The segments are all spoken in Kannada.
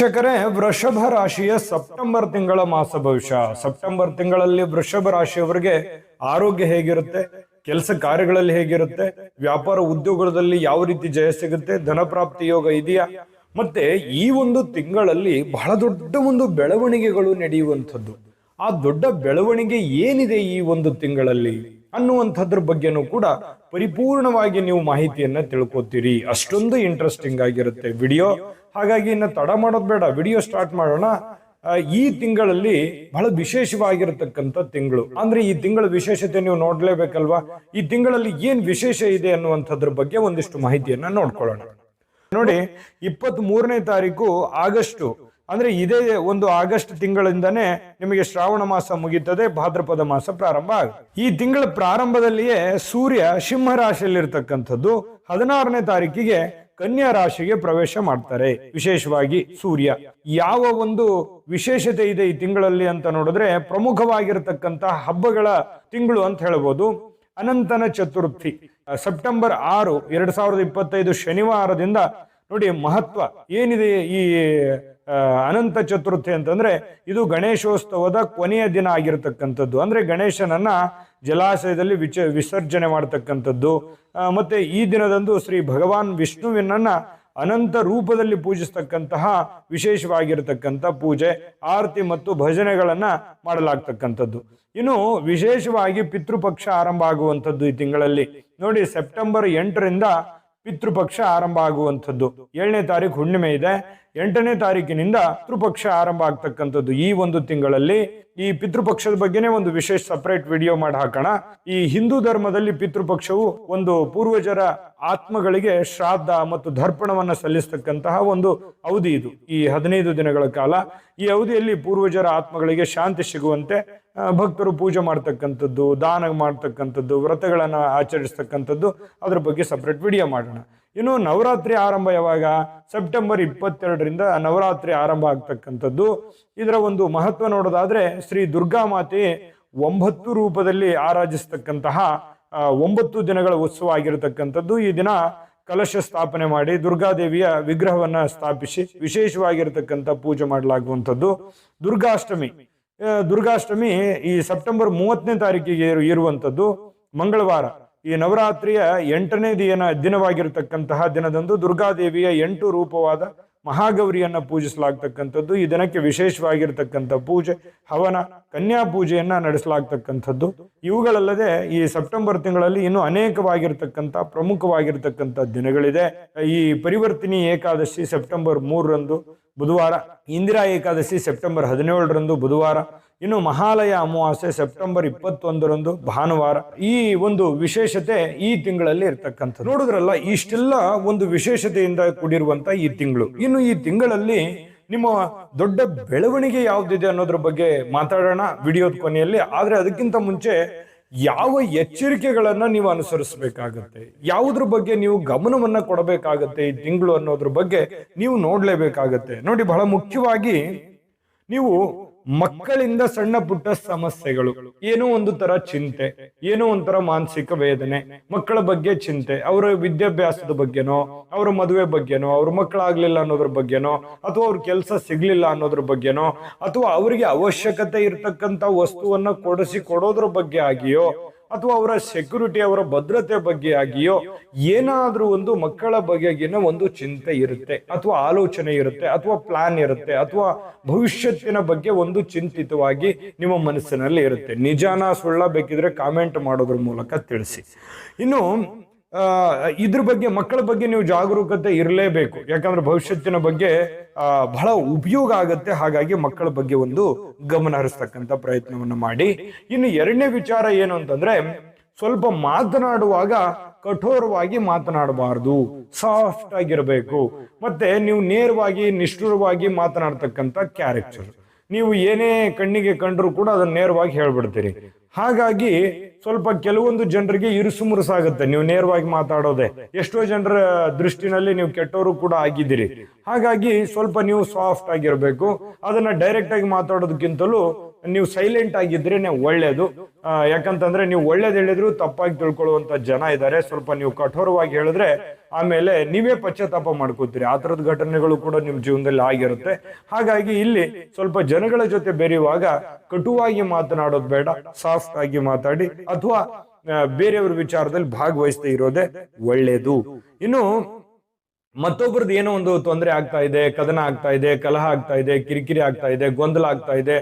ವೀಕ್ಷಕರೇ, ವೃಷಭ ರಾಶಿಯ ಸೆಪ್ಟೆಂಬರ್ ತಿಂಗಳ ಮಾಸ ಭವಿಷ್ಯ. ಸೆಪ್ಟೆಂಬರ್ ತಿಂಗಳಲ್ಲಿ ವೃಷಭ ರಾಶಿಯವರಿಗೆ ಆರೋಗ್ಯ ಹೇಗಿರುತ್ತೆ, ಕೆಲಸ ಕಾರ್ಯಗಳಲ್ಲಿ ಹೇಗಿರುತ್ತೆ, ವ್ಯಾಪಾರ ಉದ್ಯೋಗದಲ್ಲಿ ಯಾವ ರೀತಿ ಜಯ ಸಿಗುತ್ತೆ, ಧನ ಪ್ರಾಪ್ತಿ ಯೋಗ ಇದೆಯಾ, ಮತ್ತೆ ಈ ಒಂದು ತಿಂಗಳಲ್ಲಿ ಬಹಳ ದೊಡ್ಡ ಒಂದು ಬೆಳವಣಿಗೆಗಳು ನಡೆಯುವಂಥದ್ದು. ಆ ದೊಡ್ಡ ಬೆಳವಣಿಗೆ ಏನಿದೆ ಈ ಒಂದು ತಿಂಗಳಲ್ಲಿ ಅನ್ನುವಂಥದ್ರ ಬಗ್ಗೆನೂ ಕೂಡ ಪರಿಪೂರ್ಣವಾಗಿ ನೀವು ಮಾಹಿತಿಯನ್ನ ತಿಳ್ಕೊತೀರಿ. ಅಷ್ಟೊಂದು ಇಂಟ್ರೆಸ್ಟಿಂಗ್ ಆಗಿರುತ್ತೆ ವಿಡಿಯೋ. ಹಾಗಾಗಿ ಇನ್ನು ತಡ ಮಾಡೋದು ಬೇಡ, ವಿಡಿಯೋ ಸ್ಟಾರ್ಟ್ ಮಾಡೋಣ. ಈ ತಿಂಗಳಲ್ಲಿ ಬಹಳ ವಿಶೇಷವಾಗಿರತಕ್ಕಂಥ ತಿಂಗಳು. ಅಂದ್ರೆ ಈ ತಿಂಗಳ ವಿಶೇಷತೆ ನೀವು ನೋಡ್ಲೇಬೇಕಲ್ವಾ. ಈ ತಿಂಗಳಲ್ಲಿ ಏನ್ ವಿಶೇಷ ಇದೆ ಅನ್ನುವಂಥದ್ರ ಬಗ್ಗೆ ಒಂದಿಷ್ಟು ಮಾಹಿತಿಯನ್ನ ನೋಡ್ಕೊಳ್ಳೋಣ. ನೋಡಿ, 23ನೇ ತಾರೀಕು ಆಗಸ್ಟ್, ಅಂದ್ರೆ ಇದೇ ಒಂದು ಆಗಸ್ಟ್ ತಿಂಗಳಿಂದಾನೇ ನಿಮಗೆ ಶ್ರಾವಣ ಮಾಸ ಮುಗೀತದೆ, ಭಾದ್ರಪದ ಮಾಸ ಪ್ರಾರಂಭ ಆಗುತ್ತೆ. ಈ ತಿಂಗಳ ಪ್ರಾರಂಭದಲ್ಲಿಯೇ ಸೂರ್ಯ ಸಿಂಹ ರಾಶಿಯಲ್ಲಿರ್ತಕ್ಕಂಥದ್ದು 16ನೇ ತಾರೀಕಿಗೆ ಕನ್ಯಾ ರಾಶಿಗೆ ಪ್ರವೇಶ ಮಾಡ್ತಾರೆ. ವಿಶೇಷವಾಗಿ ಸೂರ್ಯ ಯಾವ ಒಂದು ವಿಶೇಷತೆ ಇದೆ ಈ ತಿಂಗಳಲ್ಲಿ ಅಂತ ನೋಡಿದ್ರೆ, ಪ್ರಮುಖವಾಗಿರತಕ್ಕಂತ ಹಬ್ಬಗಳ ತಿಂಗಳು ಅಂತ ಹೇಳ್ಬೋದು. ಅನಂತನ ಚತುರ್ಥಿ ಸೆಪ್ಟೆಂಬರ್ 6, 2025 ಶನಿವಾರದಿಂದ ನೋಡಿ ಮಹತ್ವ ಏನಿದೆ ಈ ಅನಂತ ಚತುರ್ಥಿ ಅಂತಂದ್ರೆ, ಇದು ಗಣೇಶೋತ್ಸವದ ಕೊನೆಯ ದಿನ ಆಗಿರತಕ್ಕಂಥದ್ದು. ಅಂದ್ರೆ ಗಣೇಶನನ್ನ ಜಲಾಶಯದಲ್ಲಿ ವಿಸರ್ಜನೆ ಮಾಡತಕ್ಕಂಥದ್ದು. ಮತ್ತೆ ಈ ದಿನದಂದು ಶ್ರೀ ಭಗವಾನ್ ವಿಷ್ಣುವಿನನ್ನ ಅನಂತ ರೂಪದಲ್ಲಿ ಪೂಜಿಸ್ತಕ್ಕಂತಹ ವಿಶೇಷವಾಗಿರತಕ್ಕಂಥ ಪೂಜೆ, ಆರತಿ ಮತ್ತು ಭಜನೆಗಳನ್ನ ಮಾಡಲಾಗ್ತಕ್ಕಂಥದ್ದು. ಇನ್ನು ವಿಶೇಷವಾಗಿ ಪಿತೃಪಕ್ಷ ಆರಂಭ ಆಗುವಂಥದ್ದು ಈ ತಿಂಗಳಲ್ಲಿ. ನೋಡಿ, ಸೆಪ್ಟೆಂಬರ್ 8ರಿಂದ ಪಿತೃಪಕ್ಷ ಆರಂಭ ಆಗುವಂಥದ್ದು. 7ನೇ ತಾರೀಕು ಹುಣ್ಣಿಮೆ ಇದೆ, 8ನೇ ತಾರೀಕಿನಿಂದ ಪಿತೃಪಕ್ಷ ಆರಂಭ ಆಗ್ತಕ್ಕಂಥದ್ದು. ಈ ಒಂದು ತಿಂಗಳಲ್ಲಿ ಈ ಪಿತೃಪಕ್ಷದ ಬಗ್ಗೆನೇ ಒಂದು ವಿಶೇಷ ಸಪರೇಟ್ ವಿಡಿಯೋ ಮಾಡಿ ಹಾಕೋಣ. ಈ ಹಿಂದೂ ಧರ್ಮದಲ್ಲಿ ಪಿತೃಪಕ್ಷವು ಒಂದು ಪೂರ್ವಜರ ಆತ್ಮಗಳಿಗೆ ಶ್ರಾದ್ದ ಮತ್ತು ದರ್ಪಣವನ್ನ ಸಲ್ಲಿಸ್ತಕ್ಕಂತಹ ಒಂದು ಅವಧಿ ಇದು. ಈ 15 ದಿನಗಳ ಕಾಲ ಈ ಅವಧಿಯಲ್ಲಿ ಪೂರ್ವಜರ ಆತ್ಮಗಳಿಗೆ ಶಾಂತಿ ಸಿಗುವಂತೆ ಭಕ್ತರು ಪೂಜೆ ಮಾಡ್ತಕ್ಕಂಥದ್ದು, ದಾನ ಮಾಡ್ತಕ್ಕಂಥದ್ದು, ವ್ರತಗಳನ್ನ ಆಚರಿಸ್ತಕ್ಕಂಥದ್ದು, ಅದ್ರ ಬಗ್ಗೆ ಸಪರೇಟ್ ವಿಡಿಯೋ ಮಾಡೋಣ. ಇನ್ನು ನವರಾತ್ರಿ ಆರಂಭ ಯಾವಾಗ? ಸೆಪ್ಟೆಂಬರ್ 22ರಿಂದ ನವರಾತ್ರಿ ಆರಂಭ ಆಗ್ತಕ್ಕಂಥದ್ದು. ಇದರ ಒಂದು ಮಹತ್ವ ನೋಡೋದಾದ್ರೆ, ಶ್ರೀ ದುರ್ಗಾ ಮಾತೆ 9 ರೂಪದಲ್ಲಿ ಆರಾಧಿಸ್ತಕ್ಕಂತಹ 9 ದಿನಗಳ ಉತ್ಸವ ಆಗಿರತಕ್ಕಂಥದ್ದು. ಈ ದಿನ ಕಲಶ ಸ್ಥಾಪನೆ ಮಾಡಿ ದುರ್ಗಾದೇವಿಯ ವಿಗ್ರಹವನ್ನ ಸ್ಥಾಪಿಸಿ ವಿಶೇಷವಾಗಿರತಕ್ಕಂಥ ಪೂಜೆ ಮಾಡಲಾಗುವಂಥದ್ದು. ದುರ್ಗಾಷ್ಟಮಿ ಈ ಸೆಪ್ಟೆಂಬರ್ 30ನೇ ತಾರೀಕಿಗೆ ಇರುವಂಥದ್ದು, ಮಂಗಳವಾರ. ಈ ನವರಾತ್ರಿಯ 8ನೇ ದಿನವಾಗಿರತಕ್ಕಂತಹ ದಿನದಂದು ದುರ್ಗಾದೇವಿಯ 8 ರೂಪವಾದ ಮಹಾಗೌರಿಯನ್ನ ಪೂಜಿಸಲಾಗ್ತಕ್ಕಂಥದ್ದು. ಈ ದಿನಕ್ಕೆ ವಿಶೇಷವಾಗಿರ್ತಕ್ಕಂಥ ಪೂಜೆ, ಹವನ, ಕನ್ಯಾ ಪೂಜೆಯನ್ನ ನಡೆಸಲಾಗ್ತಕ್ಕಂಥದ್ದು. ಇವುಗಳಲ್ಲದೆ ಈ ಸೆಪ್ಟೆಂಬರ್ ತಿಂಗಳಲ್ಲಿ ಇನ್ನೂ ಅನೇಕವಾಗಿರ್ತಕ್ಕಂಥ ಪ್ರಮುಖವಾಗಿರ್ತಕ್ಕಂಥ ದಿನಗಳಿದೆ. ಈ ಪರಿವರ್ತಿನಿ ಏಕಾದಶಿ ಸೆಪ್ಟೆಂಬರ್ 3ರಂದು ಬುಧವಾರ, ಇಂದಿರಾ ಏಕಾದಶಿ ಸೆಪ್ಟೆಂಬರ್ 17ರಂದು ಬುಧವಾರ, ಇನ್ನು ಮಹಾಲಯ ಅಮಾವಾಸ್ಯೆ ಸೆಪ್ಟೆಂಬರ್ 21ರಂದು ಭಾನುವಾರ. ಈ ಒಂದು ವಿಶೇಷತೆ ಈ ತಿಂಗಳಲ್ಲಿ ಇರ್ತಕ್ಕಂಥದ್ದು. ನೋಡಿದ್ರಲ್ಲ, ಇಷ್ಟೆಲ್ಲ ಒಂದು ವಿಶೇಷತೆಯಿಂದ ಕೂಡಿರುವಂತ ಈ ತಿಂಗಳು. ಇನ್ನು ಈ ತಿಂಗಳಲ್ಲಿ ನಿಮ್ಮ ದೊಡ್ಡ ಬೆಳವಣಿಗೆ ಯಾವ್ದಿದೆ ಅನ್ನೋದ್ರ ಬಗ್ಗೆ ಮಾತಾಡೋಣ ವಿಡಿಯೋದ ಕೊನೆಯಲ್ಲಿ. ಆದ್ರೆ ಅದಕ್ಕಿಂತ ಮುಂಚೆ ಯಾವ ಎಚ್ಚರಿಕೆಗಳನ್ನ ನೀವು ಅನುಸರಿಸಬೇಕಾಗತ್ತೆ, ಯಾವುದ್ರ ಬಗ್ಗೆ ನೀವು ಗಮನವನ್ನ ಕೊಡಬೇಕಾಗತ್ತೆ ಈ ತಿಂಗಳು ಅನ್ನೋದ್ರ ಬಗ್ಗೆ ನೀವು ನೋಡ್ಲೇಬೇಕಾಗತ್ತೆ. ನೋಡಿ, ಬಹಳ ಮುಖ್ಯವಾಗಿ ನೀವು ಮಕ್ಕಳಿಂದ ಸಣ್ಣ ಪುಟ್ಟ ಸಮಸ್ಯೆಗಳು, ಏನೋ ಒಂದು ತರ ಚಿಂತೆ, ಏನೋ ಒಂಥರ ಮಾನಸಿಕ ವೇದನೆ, ಮಕ್ಕಳ ಬಗ್ಗೆ ಚಿಂತೆ, ಅವರ ವಿದ್ಯಾಭ್ಯಾಸದ ಬಗ್ಗೆನೋ, ಅವರ ಮದುವೆ ಬಗ್ಗೆನೋ, ಅವ್ರ ಮಕ್ಕಳಾಗ್ಲಿಲ್ಲ ಅನ್ನೋದ್ರ ಬಗ್ಗೆನೋ, ಅಥವಾ ಅವ್ರ ಕೆಲಸ ಸಿಗ್ಲಿಲ್ಲ ಅನ್ನೋದ್ರ ಬಗ್ಗೆನೋ, ಅಥವಾ ಅವರಿಗೆ ಅವಶ್ಯಕತೆ ಇರ್ತಕ್ಕಂಥ ವಸ್ತುವನ್ನ ಕೊಡೋದ್ರ ಬಗ್ಗೆ ಆಗಿಯೋ, ಅಥವಾ ಅವರ ಸೆಕ್ಯೂರಿಟಿ, ಅವರ ಭದ್ರತೆ ಬಗ್ಗೆ ಆಗಿಯೋ, ಏನಾದ್ರೂ ಒಂದು ಮಕ್ಕಳ ಬಗೆಗಿನ ಒಂದು ಚಿಂತೆ ಇರುತ್ತೆ, ಅಥವಾ ಆಲೋಚನೆ ಇರುತ್ತೆ, ಅಥವಾ ಪ್ಲಾನ್ ಇರುತ್ತೆ, ಅಥವಾ ಭವಿಷ್ಯತ್ತಿನ ಬಗ್ಗೆ ಒಂದು ಚಿಂತಿತವಾಗಿ ನಿಮ್ಮ ಮನಸ್ಸಿನಲ್ಲಿ ಇರುತ್ತೆ. ನಿಜಾನ ಸುಳ್ಳ ಬೇಕಿದ್ರೆ ಕಾಮೆಂಟ್ ಮಾಡೋದ್ರ ಮೂಲಕ ತಿಳಿಸಿ. ಇನ್ನು ಇದ್ರ ಬಗ್ಗೆ, ಮಕ್ಕಳ ಬಗ್ಗೆ ನೀವು ಜಾಗರೂಕತೆ ಇರಲೇಬೇಕು. ಯಾಕಂದ್ರೆ ಭವಿಷ್ಯತ್ತಿನ ಬಗ್ಗೆ ಬಹಳ ಉಪಯೋಗ ಆಗತ್ತೆ. ಹಾಗಾಗಿ ಮಕ್ಕಳ ಬಗ್ಗೆ ಒಂದು ಗಮನ ಹರಿಸ್ತಕ್ಕಂಥ ಪ್ರಯತ್ನವನ್ನ ಮಾಡಿ. ಇನ್ನು 2ನೇ ವಿಚಾರ ಏನು ಅಂತಂದ್ರೆ, ಸ್ವಲ್ಪ ಮಾತನಾಡುವಾಗ ಕಠೋರವಾಗಿ ಮಾತನಾಡಬಾರದು, ಸಾಫ್ಟ್ ಆಗಿರಬೇಕು. ಮತ್ತೆ ನೀವು ನೇರವಾಗಿ ನಿಷ್ಠುರವಾಗಿ ಮಾತನಾಡ್ತಕ್ಕಂಥ ಕ್ಯಾರೆಕ್ಟರ್. ನೀವು ಏನೇ ಕಣ್ಣಿಗೆ ಕಂಡ್ರು ಕೂಡ ಅದನ್ನ ನೇರವಾಗಿ ಹೇಳ್ಬಿಡ್ತೀರಿ. ಹಾಗಾಗಿ ಸ್ವಲ್ಪ ಕೆಲವೊಂದು ಜನರಿಗೆ ಇರುಸು ಮುರುಸಾಗುತ್ತೆ ನೀವು ನೇರವಾಗಿ ಮಾತಾಡೋದೆ. ಎಷ್ಟೋ ಜನರ ದೃಷ್ಟಿನಲ್ಲಿ ನೀವು ಕೆಟ್ಟವರು ಕೂಡ ಆಗಿದ್ದೀರಿ. ಹಾಗಾಗಿ ಸ್ವಲ್ಪ ನೀವು ಸಾಫ್ಟ್ ಆಗಿರ್ಬೇಕು. ಅದನ್ನ ಡೈರೆಕ್ಟ್ ಆಗಿ ಮಾತಾಡೋದಕ್ಕಿಂತಲೂ ನೀವು ಸೈಲೆಂಟ್ ಆಗಿದ್ರೇನೆ ಒಳ್ಳೇದು. ಯಾಕಂತಂದ್ರೆ ನೀವು ಒಳ್ಳೇದು ಹೇಳಿದ್ರು ತಪ್ಪಾಗಿ ತಿಳ್ಕೊಳ್ಳುವಂತ ಜನ ಇದ್ದಾರೆ. ಸ್ವಲ್ಪ ನೀವು ಕಠೋರವಾಗಿ ಹೇಳಿದ್ರೆ ಆಮೇಲೆ ನೀವೇ ಪಶ್ಚಾತ್ತಾಪ ಮಾಡ್ಕೋತೀರಿ. ಆ ತರದ ಘಟನೆಗಳು ಕೂಡ ನಿಮ್ ಜೀವನದಲ್ಲಿ ಆಗಿರುತ್ತೆ. ಹಾಗಾಗಿ ಇಲ್ಲಿ ಸ್ವಲ್ಪ ಜನಗಳ ಜೊತೆ ಬೆರೆಯುವಾಗ ಕಟುವಾಗಿ ಮಾತನಾಡೋದು ಬೇಡ, ಸಾಫ್ಟ್ ಆಗಿ ಮಾತಾಡಿ ಅಥವಾ ಬೇರೆಯವ್ರ ವಿಚಾರದಲ್ಲಿ ಭಾಗವಹಿಸದೇ ಇರೋದೇ ಒಳ್ಳೇದು. ಇನ್ನು ಮತ್ತೊಬ್ಬರದ್ದು ಏನೋ ಒಂದು ತೊಂದರೆ ಆಗ್ತಾ ಇದೆ, ಕದನ ಆಗ್ತಾ ಇದೆ, ಕಲಹ ಆಗ್ತಾ ಇದೆ, ಕಿರಿಕಿರಿ ಆಗ್ತಾ ಇದೆ, ಗೊಂದಲ ಆಗ್ತಾ ಇದೆ,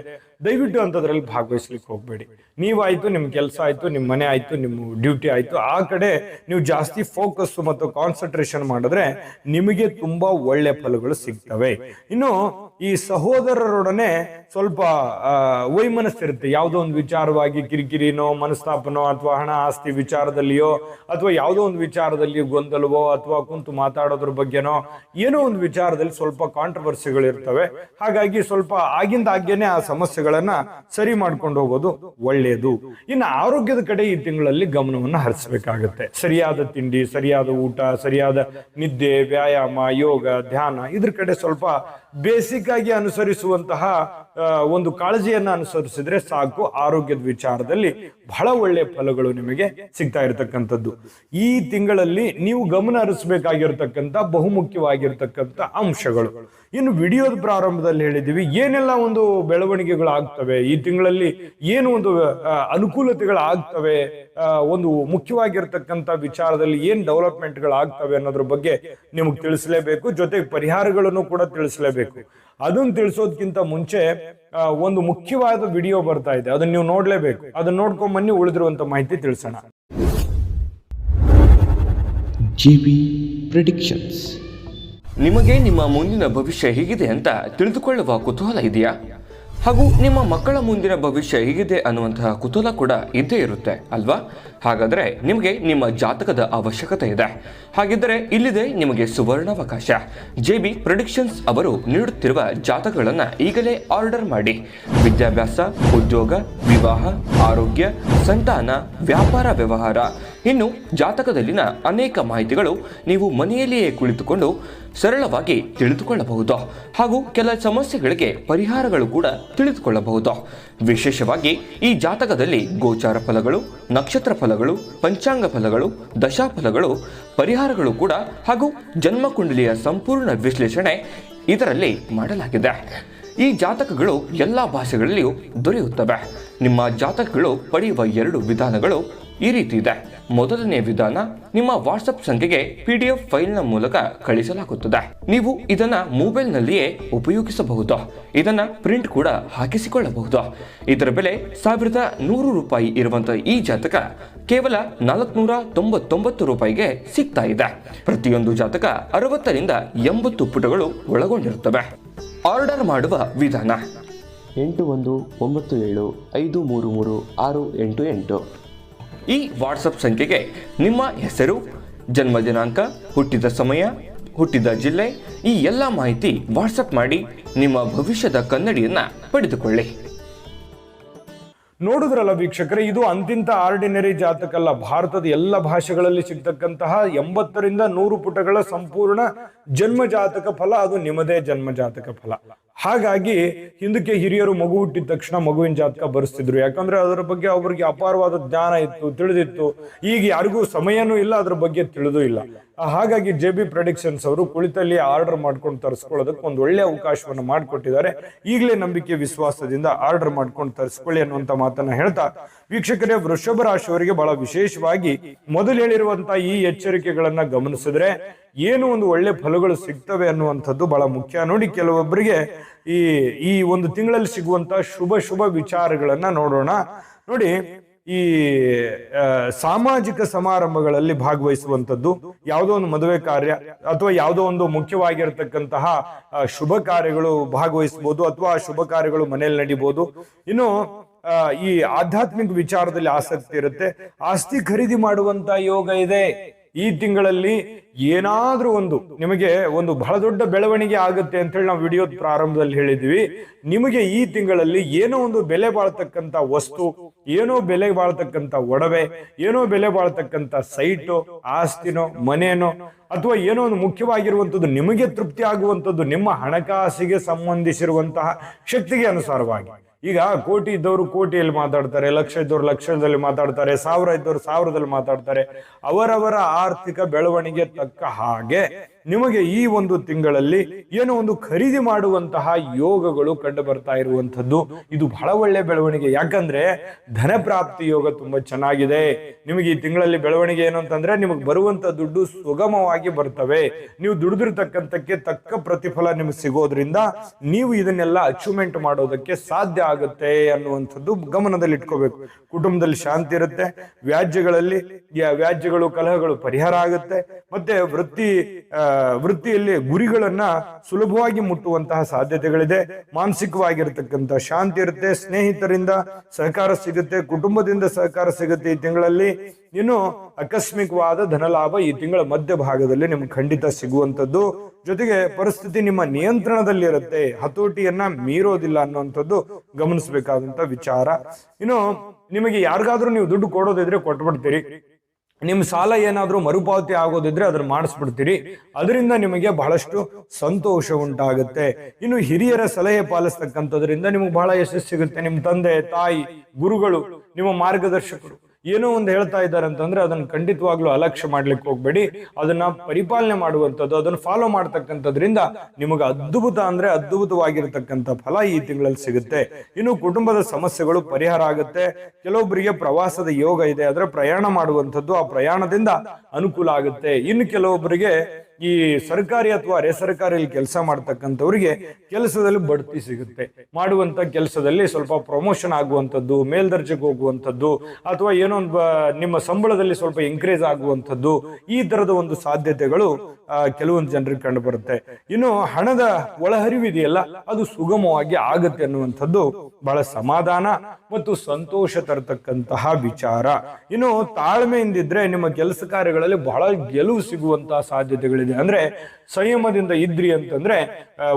ದಯವಿಟ್ಟು ಅಂತದ್ರಲ್ಲಿ ಭಾಗವಹಿಸ್ಲಿಕ್ಕೆ ಹೋಗ್ಬೇಡಿ. ನೀವಾಯ್ತು, ನಿಮ್ ಕೆಲಸ ಆಯ್ತು, ನಿಮ್ ಮನೆ ಆಯ್ತು, ನಿಮ್ ಡ್ಯೂಟಿ ಆಯ್ತು, ಆ ಕಡೆ ನೀವು ಜಾಸ್ತಿ ಫೋಕಸ್ ಮತ್ತು ಕಾನ್ಸಂಟ್ರೇಷನ್ ಮಾಡಿದ್ರೆ ನಿಮಗೆ ತುಂಬಾ ಒಳ್ಳೆ ಫಲಗಳು ಸಿಗ್ತವೆ. ಇನ್ನು ಈ ಸಹೋದರರೊಡನೆ ಸ್ವಲ್ಪ ವೈಮನಸ್ಸಿರುತ್ತೆ. ಯಾವುದೋ ಒಂದು ವಿಚಾರವಾಗಿ ಕಿರಿಕಿರಿನೋ ಮನಸ್ತಾಪನೋ ಅಥವಾ ಹಣ ಆಸ್ತಿ ವಿಚಾರದಲ್ಲಿಯೋ ಅಥವಾ ಯಾವುದೋ ಒಂದು ವಿಚಾರದಲ್ಲಿ ಗೊಂದಲವೋ ಅಥವಾ ಕುಂತು ಮಾತಾಡೋದ್ರ ಬಗ್ಗೆನೋ ಏನೋ ಒಂದು ವಿಚಾರದಲ್ಲಿ ಸ್ವಲ್ಪ ಕಾಂಟ್ರವರ್ಸಿಗಳು ಇರ್ತವೆ. ಹಾಗಾಗಿ ಸ್ವಲ್ಪ ಆಗಿಂದಾಗ್ಯೇನೆ ಆ ಸಮಸ್ಯೆಗಳನ್ನ ಸರಿ ಮಾಡ್ಕೊಂಡು ಹೋಗೋದು ಒಳ್ಳೆಯದು. ಇನ್ನು ಆರೋಗ್ಯದ ಕಡೆ ಈ ತಿಂಗಳಲ್ಲಿ ಗಮನವನ್ನು ಹರಿಸಬೇಕಾಗತ್ತೆ. ಸರಿಯಾದ ತಿಂಡಿ, ಸರಿಯಾದ ಊಟ, ಸರಿಯಾದ ನಿದ್ದೆ, ವ್ಯಾಯಾಮ, ಯೋಗ, ಧ್ಯಾನ ಇದ್ರ ಕಡೆ ಸ್ವಲ್ಪ ಬೇಸಿಕ್ ಆಗಿ ಅನುಸರಿಸುವಂತಹ ಒಂದು ಕಾಳಜಿಯನ್ನ ಅನುಸರಿಸಿದ್ರೆ ಸಾಕು. ಆರೋಗ್ಯದ ವಿಚಾರದಲ್ಲಿ ಬಹಳ ಒಳ್ಳೆಯ ಫಲಗಳು ನಿಮಗೆ ಸಿಗ್ತಾ ಇರತಕ್ಕಂಥದ್ದು. ಈ ತಿಂಗಳಲ್ಲಿ ನೀವು ಗಮನ ಹರಿಸಬೇಕಾಗಿರ್ತಕ್ಕಂಥ ಬಹುಮುಖ್ಯವಾಗಿರ್ತಕ್ಕಂಥ ಅಂಶಗಳು. ಇನ್ನು ವಿಡಿಯೋದ ಪ್ರಾರಂಭದಲ್ಲಿ ಹೇಳಿದೀವಿ ಏನೆಲ್ಲ ಒಂದು ಬೆಳವಣಿಗೆಗಳು ಆಗ್ತವೆ ಈ ತಿಂಗಳಲ್ಲಿ, ಏನು ಒಂದು ಅನುಕೂಲತೆಗಳು ಆಗ್ತವೆ, ಒಂದು ಮುಖ್ಯವಾಗಿರ್ತಕ್ಕಂಥ ವಿಚಾರದಲ್ಲಿ ಏನ್ ಡೆವಲಪ್ಮೆಂಟ್ಗಳು ಆಗ್ತವೆ ಅನ್ನೋದ್ರ ಬಗ್ಗೆ ನಿಮಗೆ ತಿಳಿಸಲೇಬೇಕು. ಜೊತೆಗೆ ಪರಿಹಾರಗಳನ್ನು ಕೂಡ ತಿಳಿಸಲೇಬೇಕು. ಅದನ್ನ ತಿಳಿಸೋದಕ್ಕಿಂತ ಮುಂಚೆ ಒಂದು ಮುಖ್ಯವಾದ ವಿಡಿಯೋ ಬರ್ತಾ ಇದೆ, ಅದನ್ನ ನೀವು ನೋಡ್ಲೇಬೇಕು. ಅದನ್ನ ನೋಡ್ಕೊಂಡ್ ಬನ್ನಿ, ಉಳಿದಿರುವಂತ ಮಾಹಿತಿ ತಿಳಿಸೋಣ. JB predictions. ನಿಮಗೆ ನಿಮ್ಮ ಮುಂದಿನ ಭವಿಷ್ಯ ಹೇಗಿದೆ ಅಂತ ತಿಳಿದುಕೊಳ್ಳುವ ಕುತೂಹಲ ಇದೆಯಾ? ಹಾಗೂ ನಿಮ್ಮ ಮಕ್ಕಳ ಮುಂದಿನ ಭವಿಷ್ಯ ಹೇಗಿದೆ ಅನ್ನುವಂತಹ ಕುತೂಹಲ ಕೂಡ ಇದ್ದೇ ಇರುತ್ತೆ ಅಲ್ವಾ? ಹಾಗಾದರೆ ನಿಮಗೆ ನಿಮ್ಮ ಜಾತಕದ ಅವಶ್ಯಕತೆ ಇದೆ. ಹಾಗಿದ್ದರೆ ಇಲ್ಲಿದೆ ನಿಮಗೆ ಸುವರ್ಣಾವಕಾಶ. JB ಪ್ರೆಡಿಕ್ಷನ್ಸ್ ಅವರು ನೀಡುತ್ತಿರುವ ಜಾತಕಗಳನ್ನು ಈಗಲೇ ಆರ್ಡರ್ ಮಾಡಿ. ವಿದ್ಯಾಭ್ಯಾಸ, ಉದ್ಯೋಗ, ವಿವಾಹ, ಆರೋಗ್ಯ, ಸಂತಾನ, ವ್ಯಾಪಾರ ವ್ಯವಹಾರ, ಇನ್ನು ಜಾತಕದಲ್ಲಿನ ಅನೇಕ ಮಾಹಿತಿಗಳು ನೀವು ಮನೆಯಲ್ಲಿಯೇ ಕುಳಿತುಕೊಂಡು ಸರಳವಾಗಿ ತಿಳಿದುಕೊಳ್ಳಬಹುದು. ಹಾಗೂ ಕೆಲ ಸಮಸ್ಯೆಗಳಿಗೆ ಪರಿಹಾರಗಳು ಕೂಡ ತಿಳಿದುಕೊಳ್ಳಬಹುದು. ವಿಶೇಷವಾಗಿ ಈ ಜಾತಕದಲ್ಲಿ ಗೋಚಾರ ಫಲಗಳು, ನಕ್ಷತ್ರ ಫಲಗಳು, ಪಂಚಾಂಗ ಫಲಗಳು, ದಶಾಫಲಗಳು, ಪರಿಹಾರಗಳು ಕೂಡ ಹಾಗೂ ಜನ್ಮಕುಂಡಲಿಯ ಸಂಪೂರ್ಣ ವಿಶ್ಲೇಷಣೆ ಇದರಲ್ಲಿ ಮಾಡಲಾಗಿದೆ. ಈ ಜಾತಕಗಳು ಎಲ್ಲ ಭಾಷೆಗಳಲ್ಲಿಯೂ ದೊರೆಯುತ್ತವೆ. ನಿಮ್ಮ ಜಾತಕಗಳು ಪಡೆಯುವ 2 ವಿಧಾನಗಳು ಈ ರೀತಿ ಇದೆ. ಮೊದಲನೇ ವಿಧಾನ, ನಿಮ್ಮ ವಾಟ್ಸಪ್ ಸಂಖ್ಯೆಗೆ PDF ಫೈಲ್ನ ಮೂಲಕ ಕಳಿಸಲಾಗುತ್ತದೆ. ನೀವು ಇದನ್ನ ಮೊಬೈಲ್ನಲ್ಲಿಯೇ ಉಪಯೋಗಿಸಬಹುದು. ಇದನ್ನ ಪ್ರಿಂಟ್ ಕೂಡ ಹಾಕಿಸಿಕೊಳ್ಳಬಹುದು. ಇದರ ಬೆಲೆ 1100 ರೂಪಾಯಿ ಇರುವಂತಹ ಈ ಜಾತಕ ಕೇವಲ 499 ರೂಪಾಯಿಗೆ ಸಿಗ್ತಾ ಇದೆ. ಪ್ರತಿಯೊಂದು ಜಾತಕ 60 ರಿಂದ 80 ಪುಟಗಳು ಒಳಗೊಂಡಿರುತ್ತವೆ. ಆರ್ಡರ್ ಮಾಡುವ ವಿಧಾನ 8197533688. ಈ ವಾಟ್ಸಪ್ ಸಂಖ್ಯೆಗೆ ನಿಮ್ಮ ಹೆಸರು, ಜನ್ಮ ದಿನಾಂಕ, ಹುಟ್ಟಿದ ಸಮಯ, ಹುಟ್ಟಿದ ಜಿಲ್ಲೆ ಈ ಎಲ್ಲ ಮಾಹಿತಿ ವಾಟ್ಸಪ್ ಮಾಡಿ ನಿಮ್ಮ ಭವಿಷ್ಯದ ಕನ್ನಡಿಯನ್ನ ಪಡೆದುಕೊಳ್ಳಿ. ನೋಡಿದ್ರಲ್ಲ ವೀಕ್ಷಕರೇ, ಇದು ಅಂತಿಂತ ಆರ್ಡಿನರಿ ಜಾತಕ ಅಲ್ಲ. ಭಾರತದ ಎಲ್ಲ ಭಾಷೆಗಳಲ್ಲಿ ಸಿಗ್ತಕ್ಕಂತಹ 80 ರಿಂದ 100 ಪುಟಗಳ ಸಂಪೂರ್ಣ ಜನ್ಮ ಜಾತಕ ಫಲ. ಅದು ನಿಮ್ಮದೇ ಜನ್ಮ ಜಾತಕ ಫಲ. ಹಾಗಾಗಿ ಹಿಂದಕ್ಕೆ ಹಿರಿಯರು ಮಗು ಹುಟ್ಟಿದ ತಕ್ಷಣ ಮಗುವಿನ ಜಾತಕ ಬರೆಸ್ತಿದ್ರು. ಯಾಕಂದ್ರೆ ಅದರ ಬಗ್ಗೆ ಅವ್ರಿಗೆ ಅಪಾರವಾದ ಜ್ಞಾನ ಇತ್ತು, ತಿಳಿದಿತ್ತು. ಈಗ ಯಾರಿಗೂ ಸಮಯನೂ ಇಲ್ಲ, ಅದ್ರ ಬಗ್ಗೆ ತಿಳಿದೂ ಇಲ್ಲ. ಹಾಗಾಗಿ JB ಪ್ರೆಡಿಕ್ಷನ್ಸ್ ಅವರು ಕುಳಿತಲ್ಲಿ ಆರ್ಡರ್ ಮಾಡ್ಕೊಂಡು ತರಿಸ್ಕೊಳ್ಳೋದಕ್ಕೆ ಒಂದು ಒಳ್ಳೆ ಅವಕಾಶವನ್ನು ಮಾಡಿಕೊಟ್ಟಿದ್ದಾರೆ. ಈಗಲೇ ನಂಬಿಕೆ ವಿಶ್ವಾಸದಿಂದ ಆರ್ಡರ್ ಮಾಡ್ಕೊಂಡು ತರಿಸ್ಕೊಳ್ಳಿ ಅನ್ನುವಂತ ಮಾತನ್ನ ಹೇಳ್ತಾ, ವೀಕ್ಷಕರೇ, ವೃಷಭ ರಾಶಿಯವರಿಗೆ ಬಹಳ ವಿಶೇಷವಾಗಿ ಮೊದಲು ಹೇಳಿರುವಂತಹ ಈ ಎಚ್ಚರಿಕೆಗಳನ್ನ ಗಮನಿಸಿದ್ರೆ ಏನು ಒಂದು ಒಳ್ಳೆ ಫಲಗಳು ಸಿಗ್ತವೆ ಅನ್ನುವಂಥದ್ದು ಬಹಳ ಮುಖ್ಯ. ನೋಡಿ, ಕೆಲವೊಬ್ಬರಿಗೆ ಈ ಒಂದು ತಿಂಗಳಲ್ಲಿ ಸಿಗುವಂತಹ ಶುಭ ವಿಚಾರಗಳನ್ನ ನೋಡೋಣ. ನೋಡಿ, ಈ ಸಾಮಾಜಿಕ ಸಮಾರಂಭಗಳಲ್ಲಿ ಭಾಗವಹಿಸುವಂಥದ್ದು, ಯಾವುದೋ ಒಂದು ಮದುವೆ ಕಾರ್ಯ ಅಥವಾ ಯಾವುದೋ ಒಂದು ಮುಖ್ಯವಾಗಿರತಕ್ಕಂತಹ ಶುಭ ಕಾರ್ಯಗಳು ಭಾಗವಹಿಸಬಹುದು ಅಥವಾ ಶುಭ ಕಾರ್ಯಗಳು ಮನೆಯಲ್ಲಿ ನಡೀಬಹುದು. ಇನ್ನು ಈ ಆಧ್ಯಾತ್ಮಿಕ ವಿಚಾರದಲ್ಲಿ ಆಸಕ್ತಿ ಇರುತ್ತೆ. ಆಸ್ತಿ ಖರೀದಿ ಮಾಡುವಂತ ಯೋಗ ಇದೆ. ಈ ತಿಂಗಳಲ್ಲಿ ಏನಾದ್ರೂ ಒಂದು ನಿಮಗೆ ಒಂದು ಬಹಳ ದೊಡ್ಡ ಬೆಳವಣಿಗೆ ಆಗುತ್ತೆ ಅಂತ ಹೇಳಿ ನಾವು ವಿಡಿಯೋದ ಪ್ರಾರಂಭದಲ್ಲಿ ಹೇಳಿದ್ವಿ. ನಿಮಗೆ ಈ ತಿಂಗಳಲ್ಲಿ ಏನೋ ಒಂದು ಬೆಲೆ ಬಾಳ್ತಕ್ಕಂತ ವಸ್ತು, ಏನೋ ಬೆಲೆ ಬಾಳ್ತಕ್ಕಂತ ಒಡವೆ, ಏನೋ ಬೆಲೆ ಬಾಳ್ತಕ್ಕಂತ ಸೈಟು, ಆಸ್ತಿನೋ, ಮನೇನೋ ಅಥವಾ ಏನೋ ಒಂದು ಮುಖ್ಯವಾಗಿರುವಂಥದ್ದು ನಿಮಗೆ ತೃಪ್ತಿ ಆಗುವಂಥದ್ದು ನಿಮ್ಮ ಹಣಕಾಸಿಗೆ ಸಂಬಂಧಿಸಿರುವಂತಹ ಶಕ್ತಿಗೆ ಅನುಸಾರವಾಗಿ ಈಗ ಕೋಟಿ ಇದ್ದವರು ಕೋಟಿಯಲ್ಲಿ ಮಾತಾಡ್ತಾರೆ, ಲಕ್ಷ ಇದ್ದವರು ಲಕ್ಷದಲ್ಲಿ ಮಾತಾಡ್ತಾರೆ, ಸಾವಿರ ಇದ್ದವರು ಸಾವಿರದಲ್ಲಿ ಮಾತಾಡ್ತಾರೆ. ಅವರವರ ಆರ್ಥಿಕ ಬೆಳವಣಿಗೆ ತಕ್ಕ ಹಾಗೆ ನಿಮಗೆ ಈ ಒಂದು ತಿಂಗಳಲ್ಲಿ ಏನೋ ಒಂದು ಖರೀದಿ ಮಾಡುವಂತಹ ಯೋಗಗಳು ಕಂಡು ಬರ್ತಾ ಇರುವಂತದ್ದು. ಇದು ಬಹಳ ಒಳ್ಳೆ ಬೆಳವಣಿಗೆ. ಯಾಕಂದ್ರೆ ಧನ ಪ್ರಾಪ್ತಿ ಯೋಗ ತುಂಬಾ ಚೆನ್ನಾಗಿದೆ. ನಿಮಗೆ ಈ ತಿಂಗಳಲ್ಲಿ ಬೆಳವಣಿಗೆ ಏನು ಅಂತಂದ್ರೆ, ನಿಮಗೆ ಬರುವಂತ ದುಡ್ಡು ಸುಗಮವಾಗಿ ಬರ್ತವೆ. ನೀವು ದುಡಿದಿರ್ತಕ್ಕಂಥಕ್ಕೆ ತಕ್ಕ ಪ್ರತಿಫಲ ನಿಮಗೆ ಸಿಗೋದ್ರಿಂದ ನೀವು ಇದನ್ನೆಲ್ಲ ಅಚೀವ್ಮೆಂಟ್ ಮಾಡೋದಕ್ಕೆ ಸಾಧ್ಯ ಆಗುತ್ತೆ ಅನ್ನುವಂಥದ್ದು ಗಮನದಲ್ಲಿ ಇಟ್ಕೋಬೇಕು. ಕುಟುಂಬದಲ್ಲಿ ಶಾಂತಿ ಇರುತ್ತೆ. ವ್ಯಾಜ್ಯಗಳು ಕಲಹಗಳು ಪರಿಹಾರ ಆಗುತ್ತೆ. ಮತ್ತೆ ವೃತ್ತಿಯಲ್ಲಿ ಗುರಿಗಳನ್ನ ಸುಲಭವಾಗಿ ಮುಟ್ಟುವಂತಹ ಸಾಧ್ಯತೆಗಳಿದೆ. ಮಾನಸಿಕವಾಗಿರ್ತಕ್ಕಂಥ ಶಾಂತಿ ಇರುತ್ತೆ. ಸ್ನೇಹಿತರಿಂದ ಸಹಕಾರ ಸಿಗುತ್ತೆ, ಕುಟುಂಬದಿಂದ ಸಹಕಾರ ಸಿಗುತ್ತೆ ಈ ತಿಂಗಳಲ್ಲಿ. ಇನ್ನು ಆಕಸ್ಮಿಕವಾದ ಧನಲಾಭ ಈ ತಿಂಗಳ ಮಧ್ಯಭಾಗದಲ್ಲಿ ನಿಮ್ಗೆ ಖಂಡಿತ ಸಿಗುವಂಥದ್ದು. ಜೊತೆಗೆ ಪರಿಸ್ಥಿತಿ ನಿಮ್ಮ ನಿಯಂತ್ರಣದಲ್ಲಿರುತ್ತೆ, ಹತೋಟಿಯನ್ನ ಮೀರೋದಿಲ್ಲ ಅನ್ನುವಂಥದ್ದು ಗಮನಿಸಬೇಕಾದಂತ ವಿಚಾರ. ಇನ್ನು ನಿಮಗೆ ಯಾರಿಗಾದ್ರೂ ನೀವು ದುಡ್ಡು ಕೊಡೋದಿದ್ರೆ ಕೊಟ್ಬಿಡ್ತೀರಿ. ನಿಮ್ ಸಾಲ ಏನಾದ್ರೂ ಮರುಪಾವತಿ ಆಗೋದಿದ್ರೆ ಅದನ್ನ ಮಾಡಿಸ್ಬಿಡ್ತೀರಿ. ಅದರಿಂದ ನಿಮಗೆ ಬಹಳಷ್ಟು ಸಂತೋಷ ಉಂಟಾಗುತ್ತೆ. ಇನ್ನು ಹಿರಿಯರ ಸಲಹೆ ಪಾಲಿಸ್ತಕ್ಕಂಥದ್ರಿಂದ ನಿಮಗೆ ಬಹಳ ಯಶಸ್ಸು ಸಿಗುತ್ತೆ. ನಿಮ್ ತಂದೆ ತಾಯಿ ಗುರುಗಳು ನಿಮ್ಮ ಮಾರ್ಗದರ್ಶಕರು ಏನೋ ಒಂದು ಹೇಳ್ತಾ ಇದ್ದಾರೆ ಅಂತಂದ್ರೆ ಅದನ್ನ ಖಂಡಿತವಾಗ್ಲೂ ಅಲಕ್ಷ್ಯ ಮಾಡ್ಲಿಕ್ಕೆ ಹೋಗ್ಬೇಡಿ. ಅದನ್ನ ಪರಿಪಾಲನೆ ಮಾಡುವಂಥದ್ದು, ಅದನ್ನ ಫಾಲೋ ಮಾಡ್ತಕ್ಕಂಥದ್ರಿಂದ ನಿಮಗೆ ಅದ್ಭುತವಾಗಿರ್ತಕ್ಕಂಥ ಫಲ ಈ ತಿಂಗಳಲ್ಲಿ ಸಿಗುತ್ತೆ. ಇನ್ನು ಕುಟುಂಬದ ಸಮಸ್ಯೆಗಳು ಪರಿಹಾರ ಆಗುತ್ತೆ. ಕೆಲವೊಬ್ಬರಿಗೆ ಪ್ರವಾಸದ ಯೋಗ ಇದೆ, ಅದರ ಪ್ರಯಾಣ ಮಾಡುವಂಥದ್ದು, ಆ ಪ್ರಯಾಣದಿಂದ ಅನುಕೂಲ ಆಗುತ್ತೆ. ಇನ್ನು ಕೆಲವೊಬ್ಬರಿಗೆ ಈ ಸರ್ಕಾರಿ ಅಥವಾ ಅರೆ ಸರ್ಕಾರಿ ಕೆಲಸ ಮಾಡ್ತಕ್ಕಂಥವ್ರಿಗೆ ಕೆಲಸದಲ್ಲಿ ಬಡ್ತಿ ಸಿಗುತ್ತೆ. ಮಾಡುವಂತ ಕೆಲಸದಲ್ಲಿ ಸ್ವಲ್ಪ ಪ್ರಮೋಷನ್ ಆಗುವಂಥದ್ದು, ಮೇಲ್ದರ್ಜೆಗೆ ಹೋಗುವಂಥದ್ದು, ಅಥವಾ ಏನೋ ಒಂದು ನಿಮ್ಮ ಸಂಬಳದಲ್ಲಿ ಸ್ವಲ್ಪ ಇನ್ಕ್ರೀಸ್ ಆಗುವಂಥದ್ದು, ಈ ತರದ ಒಂದು ಸಾಧ್ಯತೆಗಳು ಕೆಲವೊಂದು ಜನರಿಗೆ ಕಂಡು ಬರುತ್ತೆ. ಇನ್ನು ಹಣದ ಒಳಹರಿವಿದೆಯಲ್ಲ ಅದು ಸುಗಮವಾಗಿ ಆಗುತ್ತೆ ಅನ್ನುವಂಥದ್ದು ಬಹಳ ಸಮಾಧಾನ ಮತ್ತು ಸಂತೋಷ ತರತಕ್ಕಂತಹ ವಿಚಾರ. ಇನ್ನು ತಾಳ್ಮೆಯಿಂದಿದ್ರೆ ನಿಮ್ಮ ಕೆಲಸ ಕಾರ್ಯಗಳಲ್ಲಿ ಬಹಳ ಗೆಲುವು ಸಿಗುವಂತಹ ಸಾಧ್ಯತೆಗಳಿದೆ. ಅಂದ್ರೆ ಸಂಯಮದಿಂದ ಇದ್ರಿ ಅಂತಂದ್ರೆ,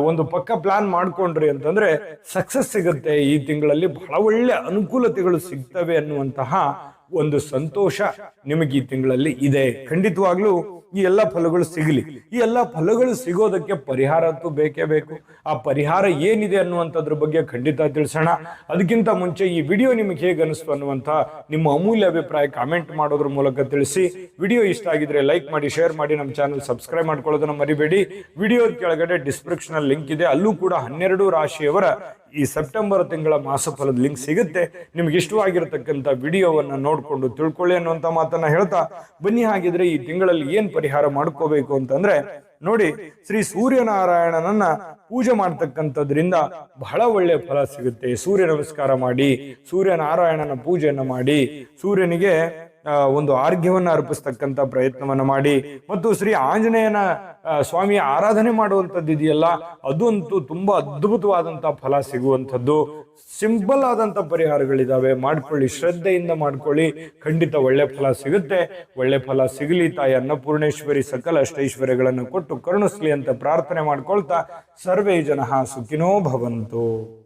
ಒಂದು ಪಕ್ಕ ಪ್ಲಾನ್ ಮಾಡ್ಕೊಂಡ್ರಿ ಅಂತಂದ್ರೆ ಸಕ್ಸಸ್ ಸಿಗುತ್ತೆ. ಈ ತಿಂಗಳಲ್ಲಿ ಬಹಳ ಒಳ್ಳೆ ಅನುಕೂಲತೆಗಳು ಸಿಗ್ತವೆ ಅನ್ನುವಂತಹ ಒಂದು ಸಂತೋಷ ನಿಮಗೆ ಈ ತಿಂಗಳಲ್ಲಿ ಇದೆ. ಖಂಡಿತವಾಗ್ಲೂ ಈ ಎಲ್ಲ ಫಲಗಳು ಸಿಗಲಿ. ಈ ಎಲ್ಲ ಫಲಗಳು ಸಿಗೋದಕ್ಕೆ ಪರಿಹಾರ ಅಂತೂ ಬೇಕೇ ಬೇಕು. ಆ ಪರಿಹಾರ ಏನಿದೆ ಅನ್ನುವಂಥದ್ರ ಬಗ್ಗೆ ಖಂಡಿತ ತಿಳಿಸೋಣ. ಅದಕ್ಕಿಂತ ಮುಂಚೆ ಈ ವಿಡಿಯೋ ನಿಮಗೆ ಹೇಗೆ ಅನಿಸ್ತು ಅನ್ನುವಂಥ ನಿಮ್ಮ ಅಮೂಲ್ಯ ಅಭಿಪ್ರಾಯ ಕಾಮೆಂಟ್ ಮಾಡೋದ್ರ ಮೂಲಕ ತಿಳಿಸಿ. ವಿಡಿಯೋ ಇಷ್ಟ ಆಗಿದ್ರೆ ಲೈಕ್ ಮಾಡಿ, ಶೇರ್ ಮಾಡಿ, ನಮ್ಮ ಚಾನಲ್ ಸಬ್ಸ್ಕ್ರೈಬ್ ಮಾಡ್ಕೊಳ್ಳೋದನ್ನ ಮರಿಬೇಡಿ. ವಿಡಿಯೋ ಕೆಳಗಡೆ ಡಿಸ್ಕ್ರಿಪ್ಷನ್ ಅಲ್ಲಿ ಲಿಂಕ್ ಇದೆ, ಅಲ್ಲೂ ಕೂಡ 12 ರಾಶಿಯವರ ಈ ಸೆಪ್ಟೆಂಬರ್ ತಿಂಗಳ ಮಾಸಫಲದ ಲಿಂಕ್ ಸಿಗುತ್ತೆ. ನಿಮ್ಗೆ ಇಷ್ಟವಾಗಿರತಕ್ಕಂಥ ವಿಡಿಯೋವನ್ನ ನೋಡ್ಕೊಂಡು ತಿಳ್ಕೊಳ್ಳಿ ಅನ್ನುವಂತ ಮಾತನ್ನ ಹೇಳ್ತಾ ಬನ್ನಿ. ಹಾಗಿದ್ರೆ ಈ ತಿಂಗಳಲ್ಲಿ ಏನ್ ಪರಿಹಾರ ಮಾಡ್ಕೋಬೇಕು ಅಂತಂದ್ರೆ ನೋಡಿ, ಶ್ರೀ ಸೂರ್ಯನಾರಾಯಣನನ್ನ ಪೂಜೆ ಮಾಡ್ತಕ್ಕಂಥದ್ರಿಂದ ಬಹಳ ಒಳ್ಳೆ ಫಲ ಸಿಗುತ್ತೆ. ಸೂರ್ಯ ನಮಸ್ಕಾರ ಮಾಡಿ, ಸೂರ್ಯನಾರಾಯಣನ ಪೂಜೆಯನ್ನ ಮಾಡಿ, ಸೂರ್ಯನಿಗೆ ಒಂದು ಆರ್ಘ್ಯವನ್ನ ಅರ್ಪಿಸ್ತಕ್ಕಂಥ ಪ್ರಯತ್ನವನ್ನ ಮಾಡಿ, ಮತ್ತು ಶ್ರೀ ಆಂಜನೇಯನ ಸ್ವಾಮಿಯ ಆರಾಧನೆ ಮಾಡುವಂಥದ್ದು ಇದೆಯಲ್ಲ, ಅದಂತೂ ತುಂಬಾ ಅದ್ಭುತವಾದಂತ ಫಲ ಸಿಗುವಂಥದ್ದು. ಸಿಂಪಲ್ ಆದಂತ ಪರಿಹಾರಗಳಿದಾವೆ, ಮಾಡ್ಕೊಳ್ಳಿ, ಶ್ರದ್ಧೆಯಿಂದ ಮಾಡ್ಕೊಳ್ಳಿ, ಖಂಡಿತ ಒಳ್ಳೆ ಫಲ ಸಿಗುತ್ತೆ. ಒಳ್ಳೆ ಫಲ ಸಿಗಲಿ. ತಾಯಿ ಅನ್ನಪೂರ್ಣೇಶ್ವರಿ ಸಕಲ ಅಷ್ಟೈಶ್ವರ್ಯಗಳನ್ನು ಕೊಟ್ಟು ಕರುಣಿಸ್ಲಿ ಅಂತ ಪ್ರಾರ್ಥನೆ ಮಾಡ್ಕೊಳ್ತಾ ಸರ್ವೇ ಜನಃ ಸುಖಿನೋ ಭವಂತು.